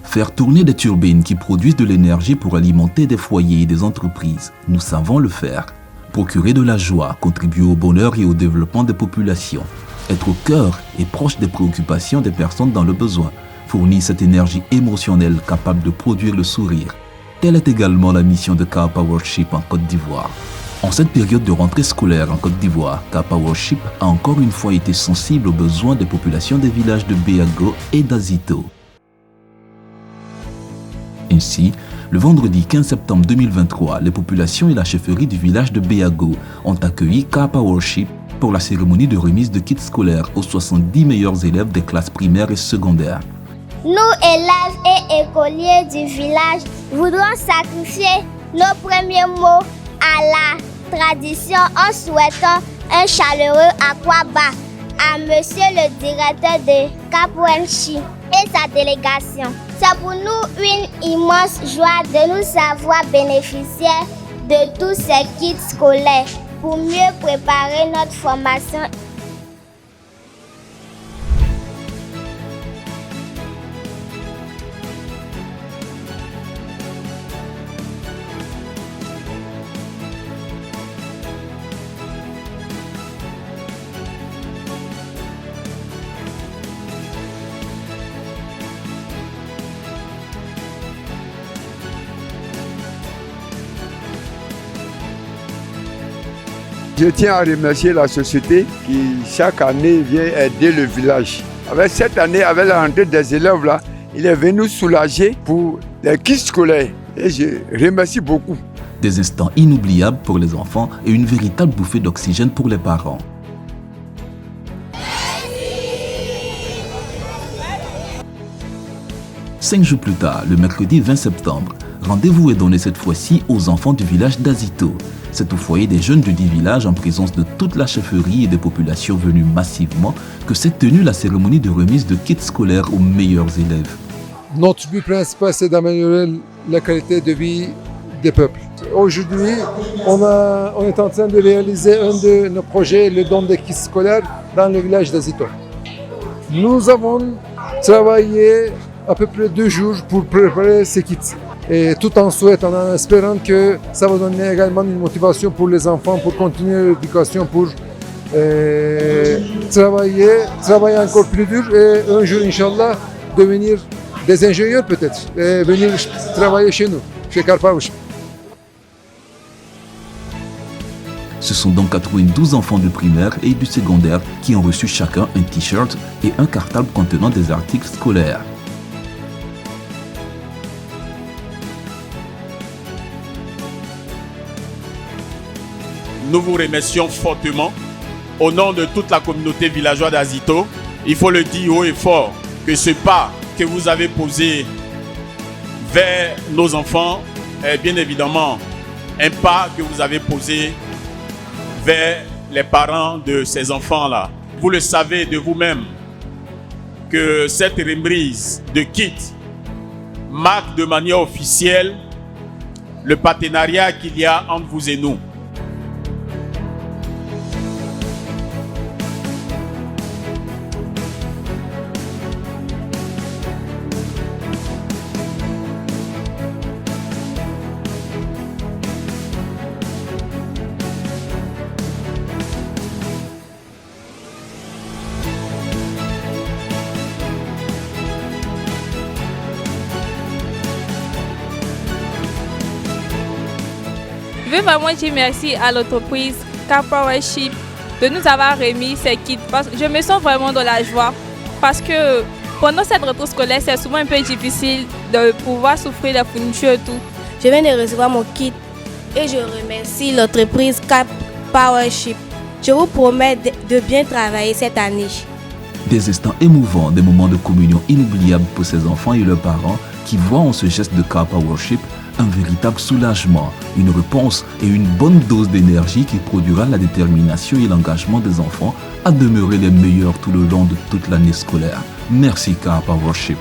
Faire tourner des turbines qui produisent de l'énergie pour alimenter des foyers et des entreprises, nous savons le faire. Procurer de la joie, contribuer au bonheur et au développement des populations. Être au cœur et proche des préoccupations des personnes dans le besoin. Fournir cette énergie émotionnelle capable de produire le sourire. Telle est également la mission de Kapa Worship en Côte d'Ivoire. En cette période de rentrée scolaire en Côte d'Ivoire, Kapa Worship a encore une fois été sensible aux besoins des populations des villages de Béago et d'Azito. Ainsi, le vendredi 15 septembre 2023, les populations et la chefferie du village de Béago ont accueilli Kapa Worship pour la cérémonie de remise de kits scolaires aux 70 meilleurs élèves des classes primaires et secondaires. Nous, élèves et écoliers du village, voudrons sacrifier nos premiers mots à la tradition en souhaitant un chaleureux aquaba à Monsieur le directeur de Kapa Worship et sa délégation. C'est pour nous une immense joie de nous savoir bénéficiaires de tous ces kits scolaires pour mieux préparer notre formation. Je tiens à remercier la société qui chaque année vient aider le village. Avec cette année, avec la rentrée des élèves là, il est venu soulager pour les kits scolaires et je remercie beaucoup. Des instants inoubliables pour les enfants et une véritable bouffée d'oxygène pour les parents. Cinq jours plus tard, le mercredi 20 septembre, rendez-vous est donné cette fois-ci aux enfants du village d'Azito. C'est au foyer des jeunes du dit village, en présence de toute la chefferie et des populations venues massivement, que s'est tenue la cérémonie de remise de kits scolaires aux meilleurs élèves. Notre but principal, c'est d'améliorer la qualité de vie des peuples. Aujourd'hui, on est en train de réaliser un de nos projets, le don des kits scolaires dans le village d'Azito. Nous avons travaillé à peu près 2 jours pour préparer ces kits. Et tout en souhaitant, en espérant que ça va donner également une motivation pour les enfants, pour continuer l'éducation, pour travailler encore plus dur et un jour, Inch'Allah, devenir des ingénieurs peut-être, et venir travailler chez nous, chez Kapa Worship. Ce sont donc 92 enfants du primaire et du secondaire qui ont reçu chacun un t-shirt et un cartable contenant des articles scolaires. Nous vous remercions fortement au nom de toute la communauté villageoise d'Azito. Il faut le dire haut et fort que ce pas que vous avez posé vers nos enfants est bien évidemment un pas que vous avez posé vers les parents de ces enfants-là. Vous le savez de vous-même que cette remise de kits marque de manière officielle le partenariat qu'il y a entre vous et nous. Je veux vraiment dire merci à l'entreprise Kapa Worship de nous avoir remis ces kits. Je me sens vraiment dans la joie parce que pendant cette rentrée scolaire, c'est souvent un peu difficile de pouvoir souffrir des fournitures et tout. Je viens de recevoir mon kit et je remercie l'entreprise Kapa Worship. Je vous promets de bien travailler cette année. Des instants émouvants, des moments de communion inoubliables pour ces enfants et leurs parents qui voient en ce geste de Kapa Worship un véritable soulagement, une réponse et une bonne dose d'énergie qui produira la détermination et l'engagement des enfants à demeurer les meilleurs tout le long de toute l'année scolaire. Merci Kapa Worship.